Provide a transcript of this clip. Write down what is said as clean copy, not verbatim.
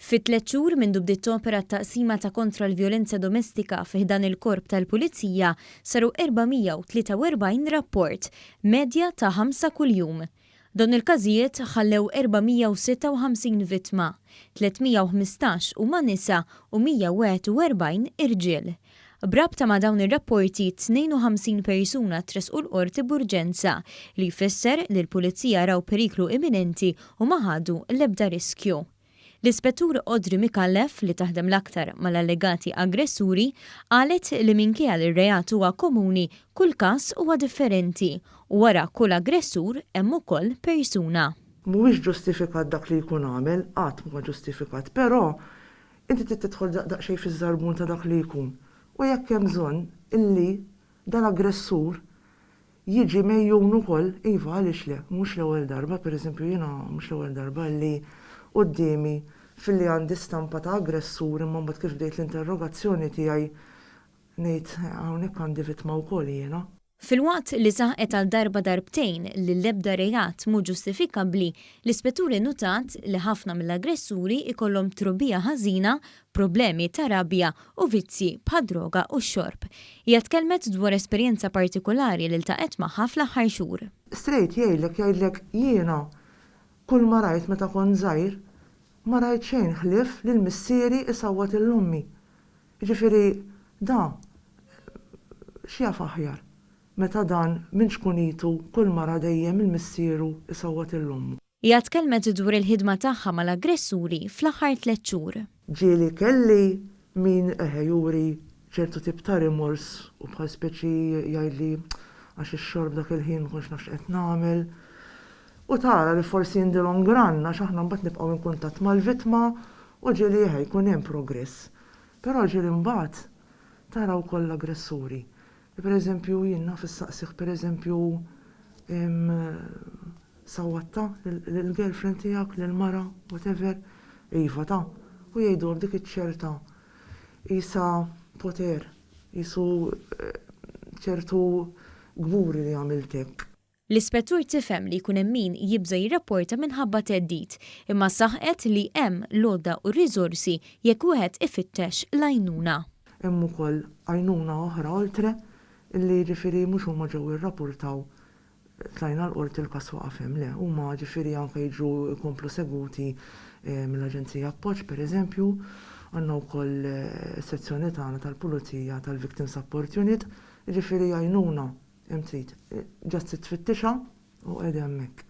Fi 3 xhur mindu bdiet topera t-taqsima ta' kontra l-vjolenza domestika fi dan il-korp tal-Pulizija saru 443 rapport, medja ta' 5 kuljum. Dawn il-każijiet ħallew 456 vittma, 315 huma nisa u 141 irġiel. Brabta ma' dawn ir-rapporti 52 persuna tresqu l-qorti b'urġenza li jfisser li l-Pulizija raw periklu imminenti u ma ħadu l-ebda riskju. L-Ispettur Audrey Mikallef li taħdem l-aktar mal-allegati aggressuri qalet li minkejja li r-reat huwa komuni kull każ huwa differenti u wara kull aggressur hemm ukoll persuna. Mhuwiex ġustifikat dak li jkun għamel, qatt huwa ġustifikat, però inti tidħol daqsxejn fiż-żarbun ta' dak li jkun. U jekk hemm bżonn illi dal-aggressur jiġi mejjun ukoll, iva għaliex le, mhux l-ewwel darba, pereżempju jiena mhux l-ewwel darba li qudiemi filli għandi stampa ta' aggressur imma mbagħad kif bdejt l-interrogazzjoni tiegħi ngħid hawnhekk għandi vittma wkoll jiena. Filwaqt li saħqet għal darba darbtejn li l-ebda reat mhu ġustifikabbli, l-ispetturi notat li ħafna mill-aggressuri ikollhom trobija ħażina, problemi ta' rabja u vizzi bħal droga u x-xorb. Hija tkellmet dwar esperjenza partikolari li ltaqet magħha fl-aħħar xhur. Straight jgħidlek jiena kull ma rajt meta kont żgħir ma rajt xejn ħlief li l-missieri isawwat il-lummi. Jiġifieri da x'jaf aħjar. Meta dan minn xkunitu kull mara dejjem il-missieru isawwat il-lummu. Hija tkellmet dwar il-ħidma tagħha mal-aggressuri fl-aħħar 3 xhur. Ġieli kelli min juri ċertu tip ta' rimors u bħal speċi jgħidli għax ix-xorb dak il-ħin ma kontx nafx qed nagħmel. U tara li forsi jindilhom granna x'aħna mbagħad nibqgħu in kuntatt mal-vittma u ġieli jkun hemm progress. Però ġieli mbagħad tara wkoll l-aggressuri. Pereżempju jiena fis-saqsih pereżempju sawwatta lill-girlfriend tiegħek lill-mara whatever iva ta' u jgħidu dik iċ-ċerta isa poter, isu ċertu gburi li għamiltek. L-ispettur tifhem li jkun hemm min jibża jirrapporta minħabba theddid, imma saħqet li hemm l-għodda u r-riżorsi jekk wieħed ifittex l-għajnuna. Hemm ukoll għajnuna oħra oltre illi ġifieri mhux huma ġew irrapportaw tlajna l-qorti l-każ waqaf hemm le, huma ġifieri anke jiġu jkomplu segwuti mill-Aġenzija Appoġġ pereżempju, għandna wkoll sezzjoni tagħna tal-Pulizija tal-Victim Support Unit, ġifieri għajnuna hemm trid ġast tfittixha u qiegħda hemmhekk.